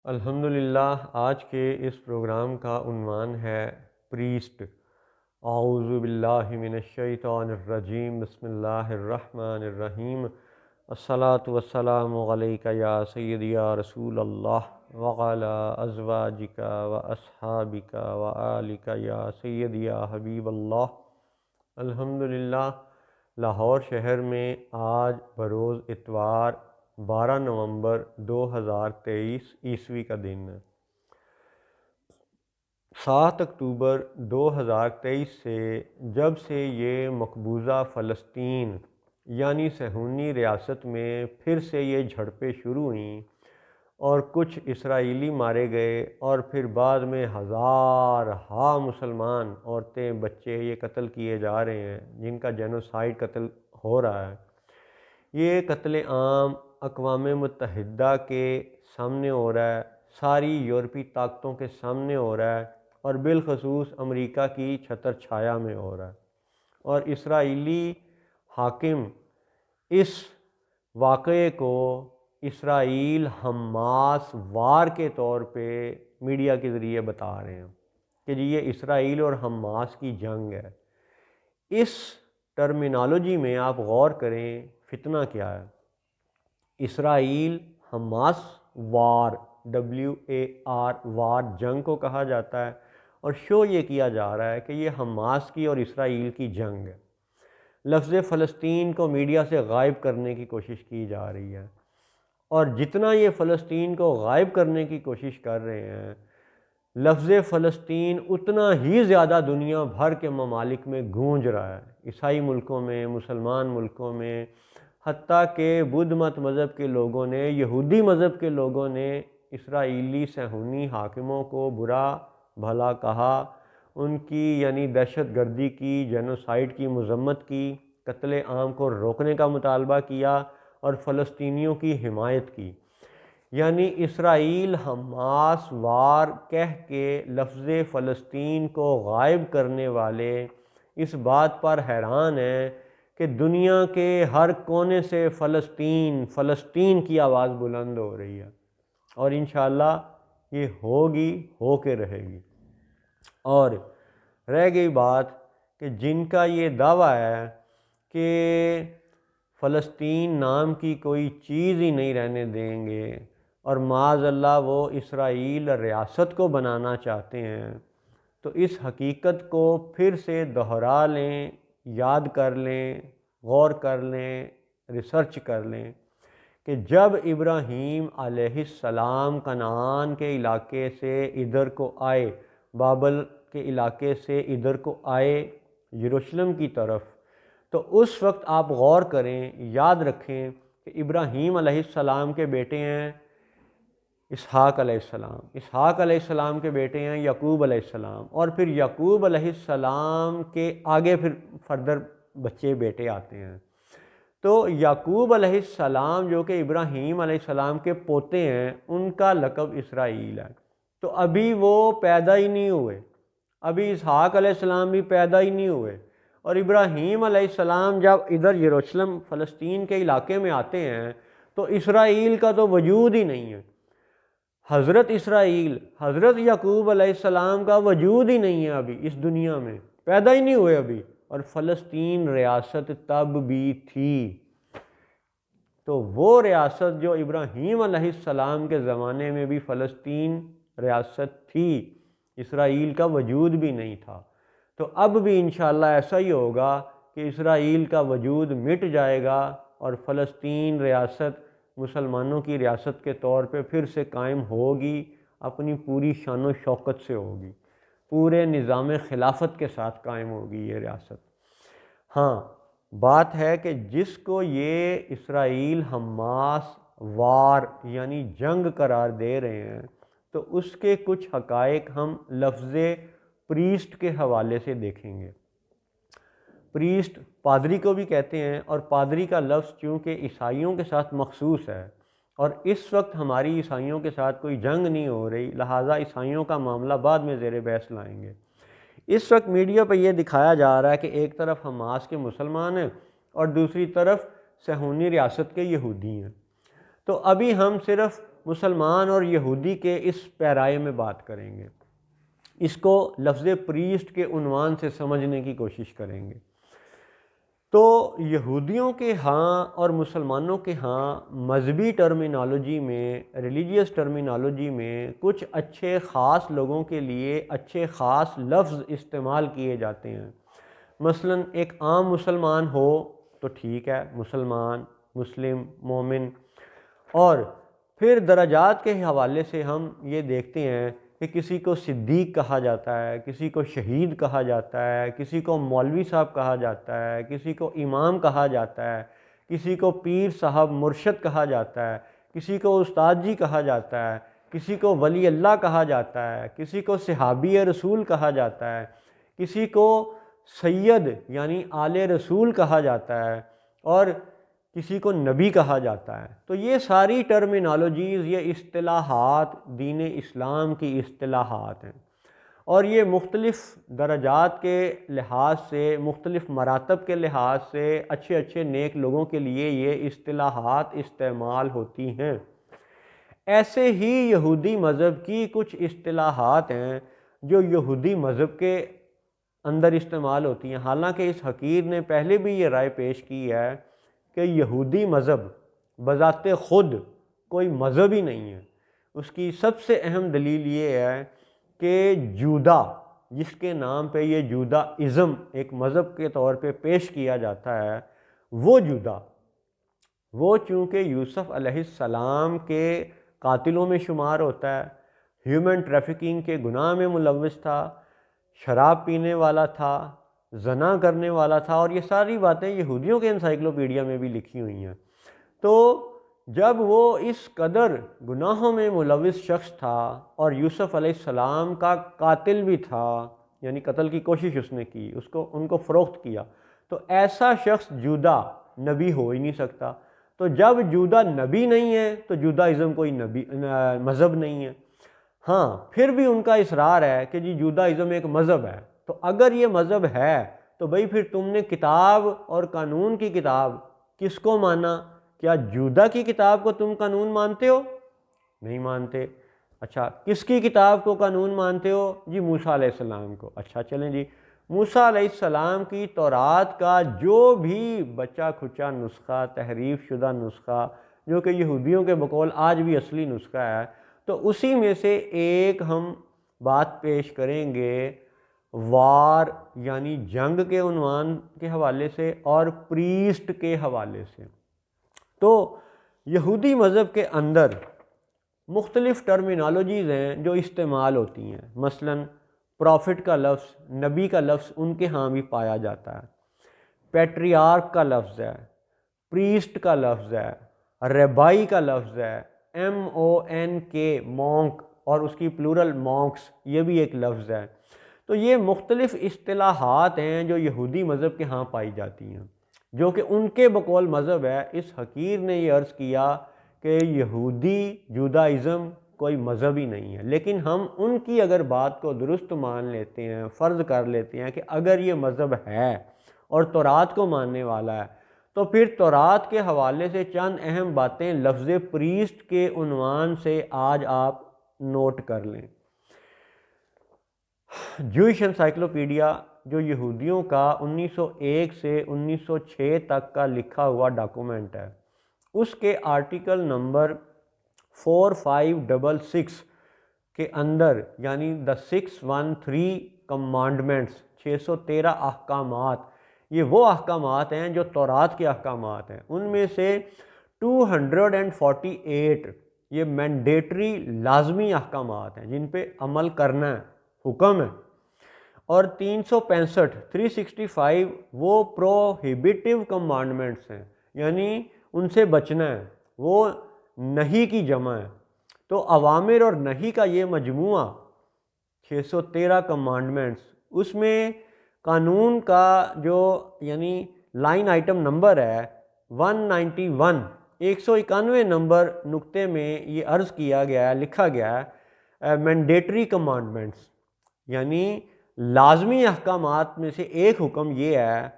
الحمدللہ آج کے اس پروگرام کا عنوان ہے پریسٹ۔ اعوذ باللہ من الشیطان الرجیم، بسم اللہ الرحمن الرحیم۔ الصلاۃ والسلام علیک یا سیدی یا رسول اللہ وعلی ازواجک و اصحابک و آلک یا سیدی یا حبیب اللہ۔ الحمدللہ لاہور شہر میں آج بروز اتوار 12 نومبر 2023 عیسوی کا دن ہے۔ 7 اکتوبر 2023 سے جب سے یہ مقبوضہ فلسطین یعنی صہیونی ریاست میں پھر سے یہ جھڑپیں شروع ہوئیں اور کچھ اسرائیلی مارے گئے اور پھر بعد میں ہزارہا مسلمان عورتیں بچے یہ قتل کیے جا رہے ہیں، جن کا جینوسائیڈ قتل ہو رہا ہے۔ یہ قتل عام اقوام متحدہ کے سامنے ہو رہا ہے، ساری یورپی طاقتوں کے سامنے ہو رہا ہے اور بالخصوص امریکہ کی چھتر چھایا میں ہو رہا ہے، اور اسرائیلی حاکم اس واقعے کو اسرائیل حماس وار کے طور پہ میڈیا کے ذریعے بتا رہے ہیں کہ جی یہ اسرائیل اور حماس کی جنگ ہے۔ اس ٹرمینالوجی میں آپ غور کریں، فتنہ کیا ہے؟ اسرائیل حماس وار، WAR وار جنگ کو کہا جاتا ہے، اور شو یہ کیا جا رہا ہے کہ یہ حماس کی اور اسرائیل کی جنگ ہے۔ لفظ فلسطین کو میڈیا سے غائب کرنے کی کوشش کی جا رہی ہے، اور جتنا یہ فلسطین کو غائب کرنے کی کوشش کر رہے ہیں، لفظ فلسطین اتنا ہی زیادہ دنیا بھر کے ممالک میں گونج رہا ہے، عیسائی ملکوں میں، مسلمان ملکوں میں، حتیٰ کہ بدھ مت مذہب کے لوگوں نے، یہودی مذہب کے لوگوں نے اسرائیلی صہیونی حاکموں کو برا بھلا کہا، ان کی یعنی دہشت گردی کی، جینوسائیڈ کی مذمت کی، قتل عام کو روکنے کا مطالبہ کیا اور فلسطینیوں کی حمایت کی۔ یعنی اسرائیل حماس وار کہہ کے لفظ فلسطین کو غائب کرنے والے اس بات پر حیران ہیں کہ دنیا کے ہر کونے سے فلسطین فلسطین کی آواز بلند ہو رہی ہے، اور انشاءاللہ یہ ہوگی، ہو کے رہے گی۔ اور رہ گئی بات کہ جن کا یہ دعویٰ ہے کہ فلسطین نام کی کوئی چیز ہی نہیں رہنے دیں گے اور معاذ اللہ وہ اسرائیل ریاست کو بنانا چاہتے ہیں، تو اس حقیقت کو پھر سے دہرا لیں، یاد کر لیں، غور کر لیں، ریسرچ کر لیں کہ جب ابراہیم علیہ السلام کنعان کے علاقے سے ادھر کو آئے، بابل کے علاقے سے ادھر کو آئے یروشلم کی طرف، تو اس وقت آپ غور کریں، یاد رکھیں کہ ابراہیم علیہ السلام کے بیٹے ہیں اسحاق علیہ السلام، اسحاق علیہ السلام کے بیٹے ہیں یعقوب علیہ السلام، اور پھر یعقوب علیہ السلام کے آگے پھر فردر بچے بیٹے آتے ہیں۔ تو یعقوب علیہ السلام جو کہ ابراہیم علیہ السلام کے پوتے ہیں، ان کا لقب اسرائیل ہے۔ تو ابھی وہ پیدا ہی نہیں ہوئے، ابھی اسحاق علیہ السلام بھی پیدا ہی نہیں ہوئے، اور ابراہیم علیہ السلام جب ادھر یروشلم فلسطین کے علاقے میں آتے ہیں تو اسرائیل کا تو وجود ہی نہیں ہے۔ حضرت اسرائیل، حضرت یعقوب علیہ السلام کا وجود ہی نہیں ہے، ابھی اس دنیا میں پیدا ہی نہیں ہوئے ابھی، اور فلسطین ریاست تب بھی تھی۔ تو وہ ریاست جو ابراہیم علیہ السلام کے زمانے میں بھی فلسطین ریاست تھی، اسرائیل کا وجود بھی نہیں تھا، تو اب بھی انشاءاللہ ایسا ہی ہوگا کہ اسرائیل کا وجود مٹ جائے گا اور فلسطین ریاست مسلمانوں کی ریاست کے طور پہ پھر سے قائم ہوگی، اپنی پوری شان و شوکت سے ہوگی، پورے نظام خلافت کے ساتھ قائم ہوگی یہ ریاست۔ ہاں، بات ہے کہ جس کو یہ اسرائیل حماس وار یعنی جنگ قرار دے رہے ہیں، تو اس کے کچھ حقائق ہم لفظ پریسٹ کے حوالے سے دیکھیں گے۔ پریسٹ پادری کو بھی کہتے ہیں، اور پادری کا لفظ چونکہ عیسائیوں کے ساتھ مخصوص ہے، اور اس وقت ہماری عیسائیوں کے ساتھ کوئی جنگ نہیں ہو رہی، لہٰذا عیسائیوں کا معاملہ بعد میں زیر بحث لائیں گے۔ اس وقت میڈیا پہ یہ دکھایا جا رہا ہے کہ ایک طرف حماس کے مسلمان ہیں اور دوسری طرف صہیونی ریاست کے یہودی ہیں۔ تو ابھی ہم صرف مسلمان اور یہودی کے اس پیرائے میں بات کریں گے، اس کو لفظ پریسٹ کے عنوان سے سمجھنے کی کوشش کریں گے۔ تو یہودیوں کے ہاں اور مسلمانوں کے ہاں مذہبی ٹرمینالوجی میں، ریلیجیس ٹرمینالوجی میں کچھ اچھے خاص لوگوں کے لیے اچھے خاص لفظ استعمال کیے جاتے ہیں۔ مثلا ایک عام مسلمان ہو تو ٹھیک ہے، مسلمان، مسلم، مومن، اور پھر درجات کے حوالے سے ہم یہ دیکھتے ہیں کہ کسی کو صدیق کہا جاتا ہے، کسی کو شہید کہا جاتا ہے، کسی کو مولوی صاحب کہا جاتا ہے، کسی کو امام کہا جاتا ہے، کسی کو پیر صاحب مرشد کہا جاتا ہے، کسی کو استاد جی کہا جاتا ہے، کسی کو ولی اللہ کہا جاتا ہے، کسی کو صحابی رسول کہا جاتا ہے، کسی کو سید یعنی آل رسول کہا جاتا ہے، اور کسی کو نبی کہا جاتا ہے۔ تو یہ ساری ٹرمینالوجیز، یہ اصطلاحات دین اسلام کی اصطلاحات ہیں، اور یہ مختلف درجات کے لحاظ سے، مختلف مراتب کے لحاظ سے اچھے اچھے نیک لوگوں کے لیے یہ اصطلاحات استعمال ہوتی ہیں۔ ایسے ہی یہودی مذہب کی کچھ اصطلاحات ہیں جو یہودی مذہب کے اندر استعمال ہوتی ہیں، حالانکہ اس حقیر نے پہلے بھی یہ رائے پیش کی ہے کہ یہودی مذہب بذات خود کوئی مذہب ہی نہیں ہے۔ اس کی سب سے اہم دلیل یہ ہے کہ جودا، جس کے نام پہ یہ جوداازم ایک مذہب کے طور پہ پیش کیا جاتا ہے، وہ جودا، وہ چونکہ یوسف علیہ السلام کے قاتلوں میں شمار ہوتا ہے، ہیومن ٹریفکنگ کے گناہ میں ملوث تھا، شراب پینے والا تھا، زنا کرنے والا تھا، اور یہ ساری باتیں یہودیوں کے انسائکلوپیڈیا میں بھی لکھی ہوئی ہیں۔ تو جب وہ اس قدر گناہوں میں ملوث شخص تھا اور یوسف علیہ السلام کا قاتل بھی تھا، یعنی قتل کی کوشش اس نے کی، ان کو فروخت کیا، تو ایسا شخص جودا نبی ہو ہی نہیں سکتا۔ تو جب جودا نبی نہیں ہے تو جوداازم کوئی مذہب نہیں ہے۔ ہاں پھر بھی ان کا اصرار ہے کہ جی جوداازم ایک مذہب ہے، تو اگر یہ مذہب ہے تو بھئی پھر تم نے کتاب اور قانون کی کتاب کس کو مانا؟ کیا جودا کی کتاب کو تم قانون مانتے ہو؟ نہیں مانتے۔ اچھا کس کی کتاب کو قانون مانتے ہو؟ جی موسیٰ علیہ السلام کو۔ اچھا چلیں جی، موسیٰ علیہ السلام کی تورات کا جو بھی بچہ کھچا نسخہ، تحریف شدہ نسخہ، جو کہ یہودیوں کے بقول آج بھی اصلی نسخہ ہے، تو اسی میں سے ایک ہم بات پیش کریں گے وار یعنی جنگ کے عنوان کے حوالے سے اور پریسٹ کے حوالے سے۔ تو یہودی مذہب کے اندر مختلف ٹرمینالوجیز ہیں جو استعمال ہوتی ہیں۔ مثلا پروفٹ کا لفظ، نبی کا لفظ ان کے ہاں بھی پایا جاتا ہے، پیٹریارک کا لفظ ہے، پریسٹ کا لفظ ہے، ریبائی کا لفظ ہے، MONK مونک، اور اس کی پلورل مونکس، یہ بھی ایک لفظ ہے۔ تو یہ مختلف اصطلاحات ہیں جو یہودی مذہب کے ہاں پائی جاتی ہیں، جو کہ ان کے بقول مذہب ہے۔ اس حقیر نے یہ عرض کیا کہ یہودی جوداازم کوئی مذہب ہی نہیں ہے، لیکن ہم ان کی اگر بات کو درست مان لیتے ہیں، فرض کر لیتے ہیں کہ اگر یہ مذہب ہے اور تورات کو ماننے والا ہے، تو پھر تورات کے حوالے سے چند اہم باتیں لفظ پریسٹ کے عنوان سے آج آپ نوٹ کر لیں۔ جوئش انسائکلوپیڈیا جو یہودیوں کا 1901 سے 1906 تک کا لکھا ہوا ڈاکومنٹ ہے، اس کے آرٹیکل نمبر 4566 کے اندر، یعنی دا 613 کمانڈمنٹس، 613 احکامات، یہ وہ احکامات ہیں جو تورات کے احکامات ہیں۔ ان میں سے 248 یہ مینڈیٹری لازمی احکامات ہیں جن پہ عمل کرنا ہے، حکم ہے، اور 365 وہ پروہیبیٹیو کمانڈمنٹس ہیں، یعنی ان سے بچنا ہے، وہ نہیں کی جمع ہے۔ تو اوامر اور نہیں کا یہ مجموعہ 613 کمانڈمنٹس، اس میں قانون کا جو یعنی لائن آئٹم نمبر ہے 191، 191 نمبر نقطے میں یہ عرض کیا گیا ہے، لکھا گیا ہے مینڈیٹری کمانڈمنٹس، یعنی لازمی احکامات میں سے ایک حکم یہ ہے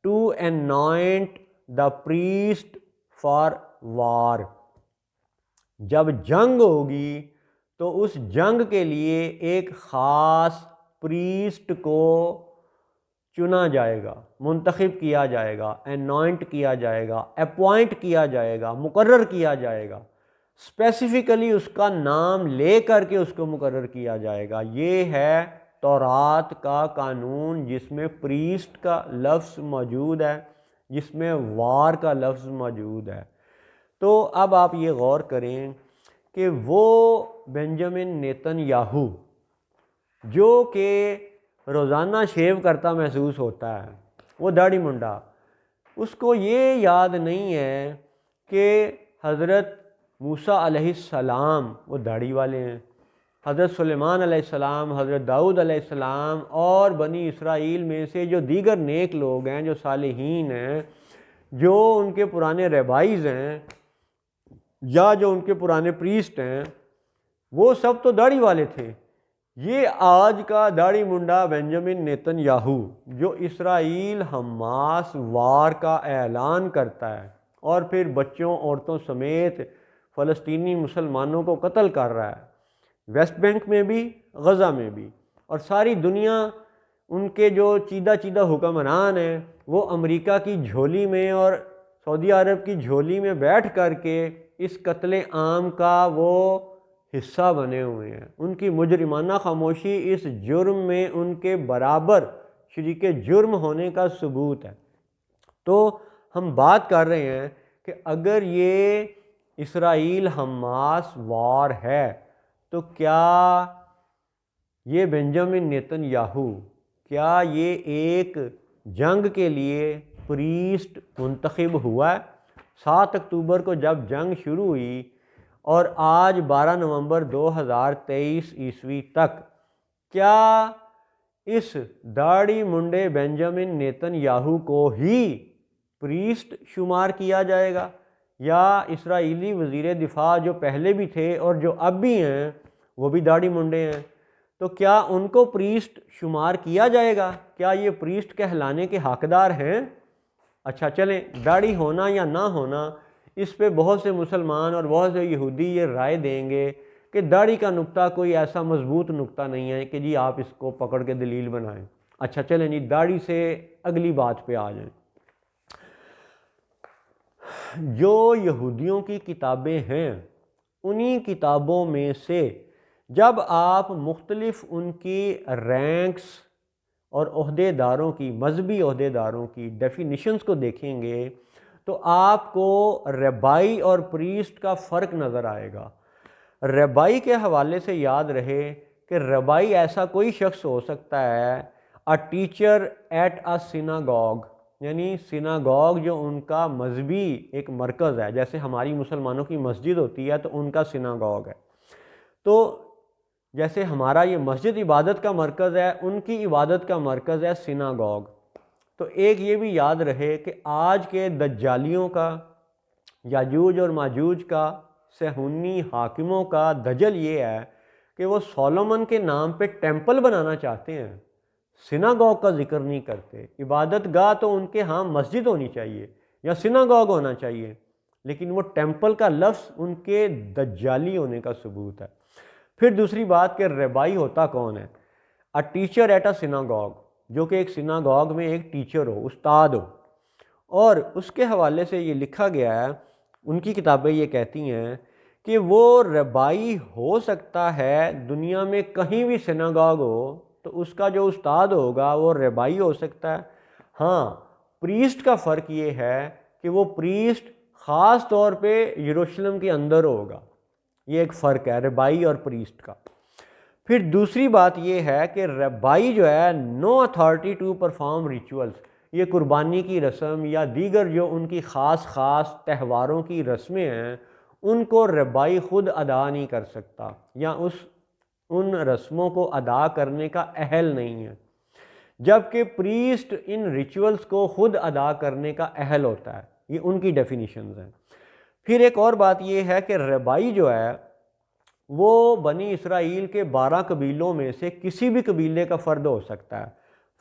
to anoint the priest for war, جب جنگ ہوگی تو اس جنگ کے لیے ایک خاص پریسٹ کو چنا جائے گا، منتخب کیا جائے گا، انوائنٹ کیا جائے گا، اپوائنٹ کیا جائے گا، مقرر کیا جائے گا، اسپیسیفکلی اس کا نام لے کر کے اس کو مقرر کیا جائے گا۔ یہ ہے تورات کا قانون، جس میں پریسٹ کا لفظ موجود ہے، جس میں وار کا لفظ موجود ہے۔ تو اب آپ یہ غور کریں کہ وہ بنجامن نیتن یاہو جو کہ روزانہ شیو کرتا محسوس ہوتا ہے، وہ داڑھی منڈا، اس کو یہ یاد نہیں ہے کہ حضرت موسیٰ علیہ السلام وہ داڑھی والے ہیں، حضرت سلیمان علیہ السلام، حضرت داؤد علیہ السلام اور بنی اسرائیل میں سے جو دیگر نیک لوگ ہیں، جو صالحین ہیں، جو ان کے پرانے رہبائز ہیں یا جو ان کے پرانے پریسٹ ہیں، وہ سب تو داڑھی والے تھے۔ یہ آج کا داڑھی منڈا بنجامن نیتن یاہو جو اسرائیل حماس وار کا اعلان کرتا ہے اور پھر بچوں عورتوں سمیت فلسطینی مسلمانوں کو قتل کر رہا ہے، ویسٹ بینک میں بھی، غزہ میں بھی، اور ساری دنیا ان کے جو چیدہ چیدہ حکمران ہیں وہ امریکہ کی جھولی میں اور سعودی عرب کی جھولی میں بیٹھ کر کے اس قتل عام کا وہ حصہ بنے ہوئے ہیں۔ ان کی مجرمانہ خاموشی اس جرم میں ان کے برابر شریک جرم ہونے کا ثبوت ہے۔ تو ہم بات کر رہے ہیں کہ اگر یہ اسرائیل حماس وار ہے تو کیا یہ بنجامن نیتن یاہو، کیا یہ ایک جنگ کے لیے پریسٹ منتخب ہوا ہے؟ 7 اکتوبر کو جب جنگ شروع ہوئی اور آج 12 نومبر 2023 عیسوی تک، کیا اس داڑھی منڈے بنجامن نیتن یاہو کو ہی پریسٹ شمار کیا جائے گا، یا اسرائیلی وزیر دفاع جو پہلے بھی تھے اور جو اب بھی ہیں وہ بھی داڑھی منڈے ہیں، تو کیا ان کو پریسٹ شمار کیا جائے گا؟ کیا یہ پریسٹ کہلانے کے حقدار ہیں؟ اچھا چلیں، داڑھی ہونا یا نہ ہونا، اس پہ بہت سے مسلمان اور بہت سے یہودی یہ رائے دیں گے کہ داڑھی کا نقطہ کوئی ایسا مضبوط نقطہ نہیں ہے کہ جی آپ اس کو پکڑ کے دلیل بنائیں۔ اچھا چلیں جی، داڑھی سے اگلی بات پہ آ جائیں۔ جو یہودیوں کی کتابیں ہیں، انہی کتابوں میں سے جب آپ مختلف ان کی رینکس اور عہدے داروں کی، مذہبی عہدے داروں کی ڈیفینیشنز کو دیکھیں گے تو آپ کو ربائی اور پریسٹ کا فرق نظر آئے گا۔ ربائی کے حوالے سے یاد رہے کہ ربائی ایسا کوئی شخص ہو سکتا ہے، a teacher at a synagogue, یعنی سیناگوگ جو ان کا مذہبی ایک مرکز ہے، جیسے ہماری مسلمانوں کی مسجد ہوتی ہے تو ان کا سیناگوگ ہے، تو جیسے ہمارا یہ مسجد عبادت کا مرکز ہے، ان کی عبادت کا مرکز ہے سیناگوگ۔ تو ایک یہ بھی یاد رہے کہ آج کے دجالیوں کا، یاجوج اور ماجوج کا، صہیونی حاکموں کا دجل یہ ہے کہ وہ سولومن کے نام پہ ٹیمپل بنانا چاہتے ہیں، سیناگوگ کا ذکر نہیں کرتے۔ عبادت گاہ تو ان کے ہاں مسجد ہونی چاہیے یا سیناگوگ ہونا چاہیے، لیکن وہ ٹیمپل کا لفظ ان کے دجالی ہونے کا ثبوت ہے۔ پھر دوسری بات کہ ربائی ہوتا کون ہے؟ A teacher at a synagogue, جو کہ ایک سیناگوگ میں ایک ٹیچر ہو، استاد ہو، اور اس کے حوالے سے یہ لکھا گیا ہے، ان کی کتابیں یہ کہتی ہیں کہ وہ ربائی ہو سکتا ہے دنیا میں کہیں بھی سیناگوگ ہو تو اس کا جو استاد ہوگا وہ ربائی ہو سکتا ہے۔ ہاں، پریسٹ کا فرق یہ ہے کہ وہ پریسٹ خاص طور پہ یروشلم کے اندر ہوگا، یہ ایک فرق ہے ربائی اور پریسٹ کا۔ پھر دوسری بات یہ ہے کہ ربائی جو ہے no authority to perform rituals, یہ قربانی کی رسم یا دیگر جو ان کی خاص تہواروں کی رسمیں ہیں، ان کو ربائی خود ادا نہیں کر سکتا یا ان رسموں کو ادا کرنے کا اہل نہیں ہے، جبکہ پریسٹ ان ریچولز کو خود ادا کرنے کا اہل ہوتا ہے۔ یہ ان کی ڈیفینیشنز ہیں۔ پھر ایک اور بات یہ ہے کہ ربائی جو ہے وہ بنی اسرائیل کے 12 قبیلوں میں سے کسی بھی قبیلے کا فرد ہو سکتا ہے،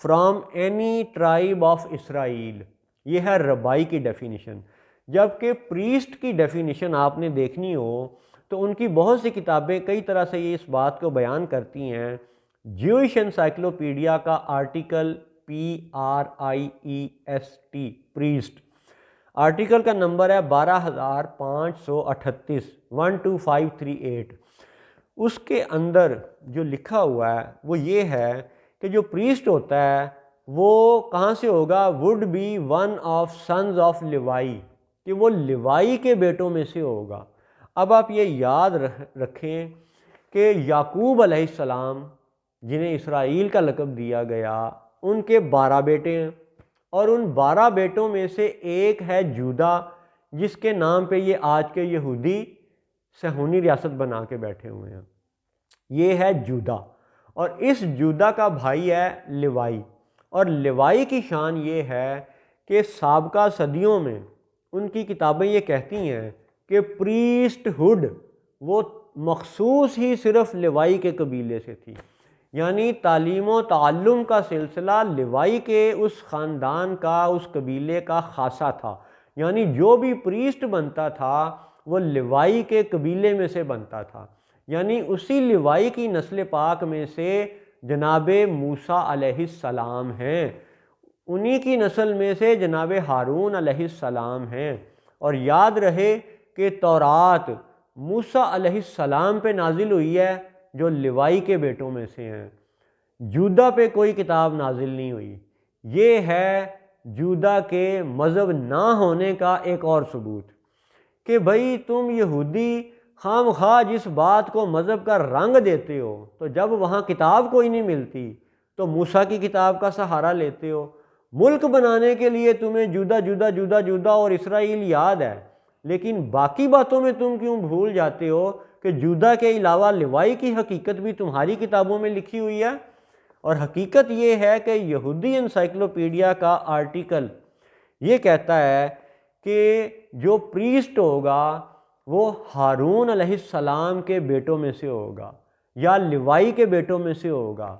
from any tribe of Israel, یہ ہے ربائی کی ڈیفینیشن۔ جبکہ پریسٹ کی ڈیفینیشن آپ نے دیکھنی ہو تو ان کی بہت سی کتابیں کئی طرح سے یہ اس بات کو بیان کرتی ہیں۔ جیوش انسائکلوپیڈیا کا آرٹیکل PRIEST پریسٹ، آرٹیکل کا نمبر ہے 12538 12538۔ اس کے اندر جو لکھا ہوا ہے وہ یہ ہے کہ جو پریسٹ ہوتا ہے وہ کہاں سے ہوگا؟ Would be one of sons of Levi, کہ وہ لیوائی کے بیٹوں میں سے ہوگا۔ اب آپ یہ یاد رکھیں کہ یعقوب علیہ السلام جنہیں اسرائیل کا لقب دیا گیا، ان کے 12 بیٹے ہیں، اور ان 12 بیٹوں میں سے ایک ہے جودا، جس کے نام پہ یہ آج کے یہودی صہیونی ریاست بنا کے بیٹھے ہوئے ہیں۔ یہ ہے جودا، اور اس جودا کا بھائی ہے لیوائی، اور لیوائی کی شان یہ ہے کہ سابقہ صدیوں میں ان کی کتابیں یہ کہتی ہیں کہ پریسٹ ہوڈ وہ مخصوص ہی صرف لیوائی کے قبیلے سے تھی، یعنی تعلیم و تعلم کا سلسلہ لیوائی کے اس خاندان کا، اس قبیلے کا خاصہ تھا، یعنی جو بھی پریسٹ بنتا تھا وہ لیوائی کے قبیلے میں سے بنتا تھا، یعنی اسی لیوائی کی نسل پاک میں سے جناب موسیٰ علیہ السلام ہیں، انہی کی نسل میں سے جناب ہارون علیہ السلام ہیں۔ اور یاد رہے کہ تورات موسیٰ علیہ السلام پہ نازل ہوئی ہے جو لیوائی کے بیٹوں میں سے ہیں، جودا پہ کوئی کتاب نازل نہیں ہوئی۔ یہ ہے جودا کے مذہب نہ ہونے کا ایک اور ثبوت کہ بھئی تم یہودی خام خواہ جس بات کو مذہب کا رنگ دیتے ہو، تو جب وہاں کتاب کوئی نہیں ملتی تو موسیٰ کی کتاب کا سہارا لیتے ہو۔ ملک بنانے کے لیے تمہیں جودا جودا جودا جودا اور اسرائیل یاد ہے، لیکن باقی باتوں میں تم کیوں بھول جاتے ہو کہ جودا کے علاوہ لیوائی کی حقیقت بھی تمہاری کتابوں میں لکھی ہوئی ہے؟ اور حقیقت یہ ہے کہ یہودی انسائکلوپیڈیا کا آرٹیکل یہ کہتا ہے کہ جو پریسٹ ہوگا وہ ہارون علیہ السلام کے بیٹوں میں سے ہوگا یا لیوائی کے بیٹوں میں سے ہوگا۔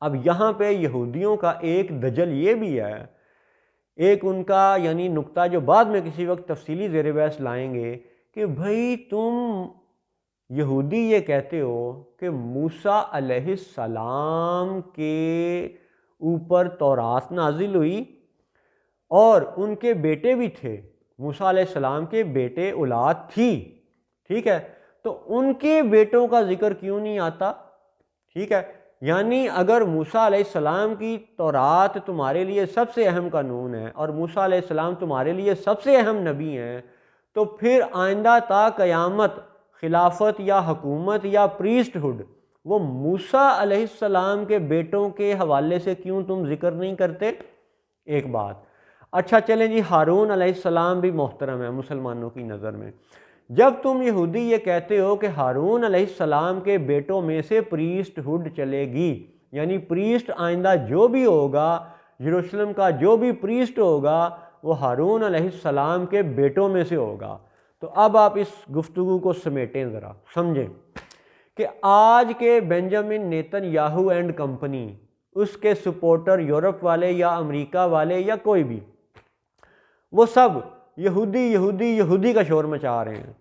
اب یہاں پہ یہودیوں کا ایک دجل یہ بھی ہے، ایک ان کا یعنی نقطہ جو بعد میں کسی وقت تفصیلی زیر بحث لائیں گے، کہ بھئی تم یہودی یہ کہتے ہو کہ موسیٰ علیہ السلام کے اوپر تورات نازل ہوئی اور ان کے بیٹے بھی تھے، موسیٰ علیہ السلام کے بیٹے اولاد تھی، ٹھیک ہے، تو ان کے بیٹوں کا ذکر کیوں نہیں آتا؟ ٹھیک ہے، یعنی اگر موسیٰ علیہ السلام کی تورات تمہارے لیے سب سے اہم قانون ہے اور موسیٰ علیہ السلام تمہارے لیے سب سے اہم نبی ہیں، تو پھر آئندہ تا قیامت خلافت یا حکومت یا پریسٹ ہوڈ وہ موسیٰ علیہ السلام کے بیٹوں کے حوالے سے کیوں تم ذکر نہیں کرتے؟ ایک بات۔ اچھا چلیں جی، ہارون علیہ السلام بھی محترم ہے مسلمانوں کی نظر میں۔ جب تم یہودی یہ کہتے ہو کہ ہارون علیہ السلام کے بیٹوں میں سے پریسٹ ہوڈ چلے گی، یعنی پریسٹ آئندہ جو بھی ہوگا، یروشلم کا جو بھی پریسٹ ہوگا وہ ہارون علیہ السلام کے بیٹوں میں سے ہوگا، تو اب آپ اس گفتگو کو سمیٹیں، ذرا سمجھیں کہ آج کے Benjamin Netanyahu and company, اس کے سپورٹر یورپ والے یا امریکہ والے یا کوئی بھی، وہ سب یہودی یہودی یہودی کا شور مچا رہے ہیں۔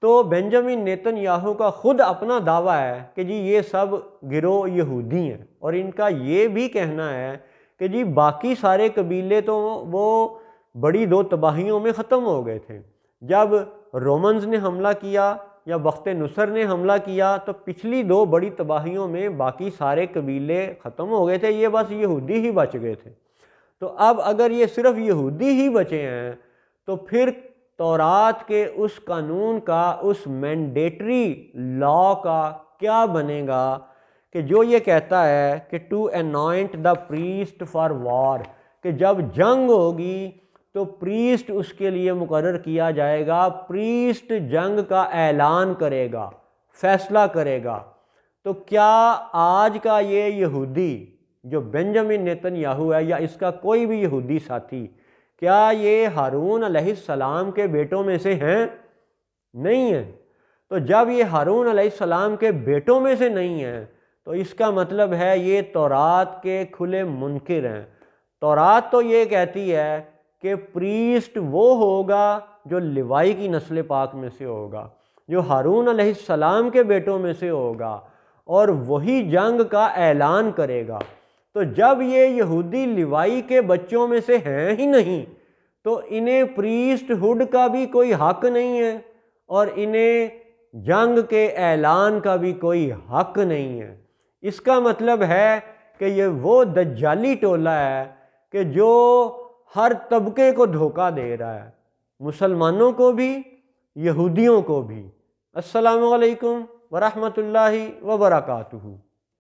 تو بنجامن نیتن یاہو کا خود اپنا دعویٰ ہے کہ جی یہ سب گروہ یہودی ہیں، اور ان کا یہ بھی کہنا ہے کہ جی باقی سارے قبیلے تو وہ بڑی 2 تباہیوں میں ختم ہو گئے تھے۔ جب رومنز نے حملہ کیا یا بخت نصر نے حملہ کیا تو پچھلی 2 بڑی تباہیوں میں باقی سارے قبیلے ختم ہو گئے تھے، یہ بس یہودی ہی بچ گئے تھے۔ تو اب اگر یہ صرف یہودی ہی بچے ہیں تو پھر تورات کے اس قانون کا، اس مینڈیٹری لا کا کیا بنے گا کہ جو یہ کہتا ہے کہ to anoint the priest for war, کہ جب جنگ ہوگی تو پریسٹ اس کے لیے مقرر کیا جائے گا، پریسٹ جنگ کا اعلان کرے گا، فیصلہ کرے گا۔ تو کیا آج کا یہ یہودی جو بنجامن نیتن یاہو ہے یا اس کا کوئی بھی یہودی ساتھی، کیا یہ ہارون علیہ السلام کے بیٹوں میں سے ہیں؟ نہیں ہیں۔ تو جب یہ ہارون علیہ السلام کے بیٹوں میں سے نہیں ہیں تو اس کا مطلب ہے یہ تورات کے کھلے منکر ہیں۔ تورات تو یہ کہتی ہے کہ پریسٹ وہ ہوگا جو لیوائی کی نسل پاک میں سے ہوگا، جو ہارون علیہ السلام کے بیٹوں میں سے ہوگا، اور وہی جنگ کا اعلان کرے گا۔ تو جب یہ یہودی لیوائی کے بچوں میں سے ہیں ہی نہیں تو انہیں پریسٹ ہوڈ کا بھی کوئی حق نہیں ہے، اور انہیں جنگ کے اعلان کا بھی کوئی حق نہیں ہے۔ اس کا مطلب ہے کہ یہ وہ دجالی ٹولہ ہے کہ جو ہر طبقے کو دھوکہ دے رہا ہے، مسلمانوں کو بھی، یہودیوں کو بھی۔ السلام علیکم ورحمۃ اللہ وبرکاتہ۔